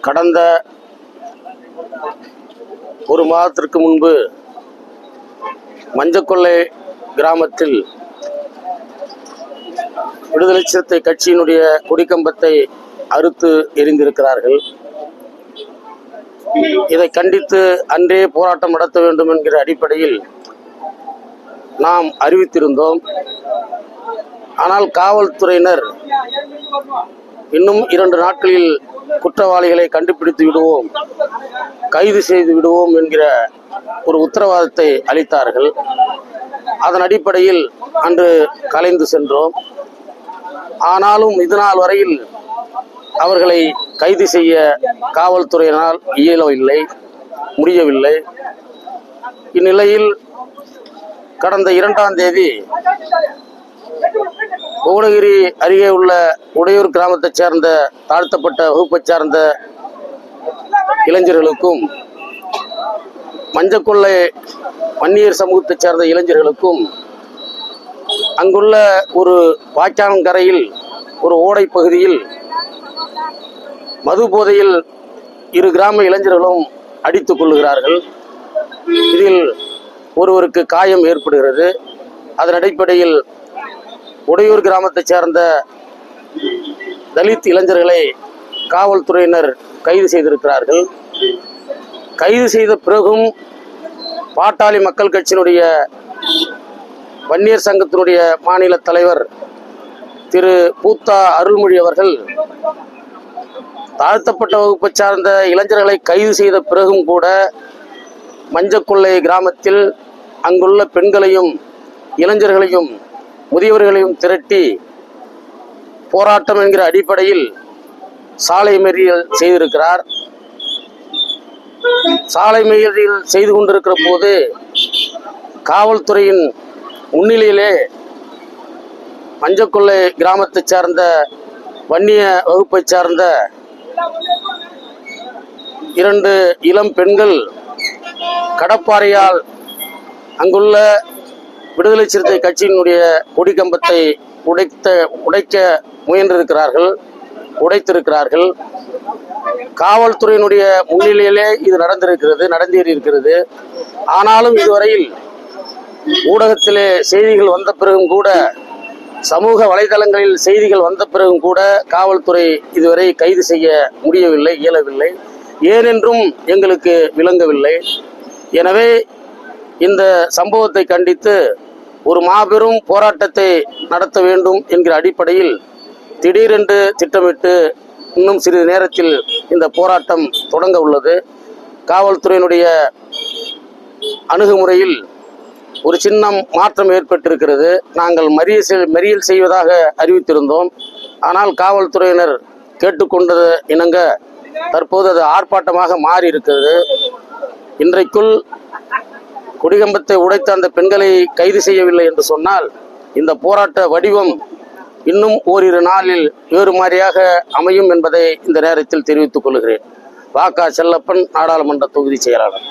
கடந்த ஒரு மாதத்திற்கு முன்பு மஞ்சக்கொள்ளை கிராமத்தில் விடுதலை சிறுத்தை கட்சியினுடைய கொடிக்கம்பத்தை அறுத்து எறிந்திருக்கிறார்கள். இதை கண்டித்து அன்றே போராட்டம் நடத்த வேண்டும் என்கிற அடிப்படையில் நாம் அறிவித்திருந்தோம். ஆனால் காவல்துறையினர் இன்னும் 2 நாட்களில் குற்றவாளிகளை கண்டுபிடித்து விடுவோம், கைது செய்து விடுவோம் என்கிற ஒரு உத்தரவாதத்தை அளித்தார்கள். அதன் அடிப்படையில் அன்று கலைந்து சென்றோம். ஆனாலும் இதுநாள் வரையில் அவர்களை கைது செய்ய காவல்துறையினால் இயலவில்லை, முடியவில்லை. இந்நிலையில் கடந்த 2ஆம் தேதி புவனகிரி அருகே உள்ள உடையூர் கிராமத்தைச் சேர்ந்த தாழ்த்தப்பட்ட வகுப்பைச் சார்ந்த இளைஞர்களுக்கும் மஞ்சக்கொள்ளை வன்னியர் சமூகத்தைச் சேர்ந்த இளைஞர்களுக்கும் அங்குள்ள ஒரு வாய்க்காலங்கரையில் ஒரு ஓடை பகுதியில் மது போதையில் 2 கிராம இளைஞர்களும் அடித்துக் கொள்ளுகிறார்கள். இதில் ஒருவருக்கு காயம் ஏற்படுகிறது. அதன் அடிப்படையில் உடையூர் கிராமத்தைச் சேர்ந்த தலித் இளைஞர்களை காவல்துறையினர் கைது செய்திருக்கிறார்கள். கைது செய்த பிறகும் பாட்டாளி மக்கள் கட்சியினுடைய வன்னியர் சங்கத்தினுடைய மாநில தலைவர் திரு பூத்தா அருள்மொழி அவர்கள் தாழ்த்தப்பட்ட வகுப்பை சார்ந்த இளைஞர்களை கைது செய்த பிறகும் கூட மஞ்சக்கொள்ளை கிராமத்தில் அங்குள்ள பெண்களையும் இளைஞர்களையும் முதியவர்களையும் திரட்டி போராட்டம் என்கிற அடிப்படையில் சாலை மறியல் செய்திருக்கிறார். சாலை மறியல் செய்து கொண்டிருக்கிற போது காவல்துறையின் முன்னிலையிலே மஞ்சக்கொள்ளை கிராமத்தை சார்ந்த வன்னிய வகுப்பை சார்ந்த 2 இளம் பெண்கள் கடப்பாறையால் அங்குள்ள விடுதலை சிறுத்தை கட்சியினுடைய கொடிக்கம்பத்தை உடைக்க முயன்றிருக்கிறார்கள், உடைத்திருக்கிறார்கள். காவல்துறையினுடைய முன்னிலையிலே இது நடந்தேறியிருக்கிறது. ஆனாலும் இதுவரையில் ஊடகத்திலே செய்திகள் வந்த பிறகும் கூட, சமூக வலைதளங்களில் செய்திகள் வந்த பிறகும் கூட காவல்துறை இதுவரை கைது செய்ய முடியவில்லை, இயலவில்லை. ஏனென்றும் எங்களுக்கு விளங்கவில்லை. எனவே இந்த சம்பவத்தை கண்டித்து ஒரு மாபெரும் போராட்டத்தை நடத்த வேண்டும் என்கிற அடிப்படையில் திடீரென்று திட்டமிட்டு இன்னும் சிறிது நேரத்தில் இந்த போராட்டம் தொடங்க உள்ளது. காவல்துறையினுடைய அணுகுமுறையில் ஒரு சின்ன மாற்றம் ஏற்பட்டிருக்கிறது. நாங்கள் மறியல் செய்வதாக அறிவித்திருந்தோம். ஆனால் காவல்துறையினர் கேட்டுக்கொண்டது இணங்க தற்போது அது ஆர்ப்பாட்டமாக மாறி இருக்கிறது. இன்றைக்குள் கொடிக்கம்பத்தை உடைத்த அந்த பெண்களை கைது செய்யவில்லை என்று சொன்னால் இந்த போராட்ட வடிவம் இன்னும் ஓரிரு நாளில் வேறு மாதிரியாக அமையும் என்பதை இந்த நேரத்தில் தெரிவித்துக் கொள்கிறேன். வ.க. செல்லப்பன், நாடாளுமன்ற தொகுதி செயலாளர்.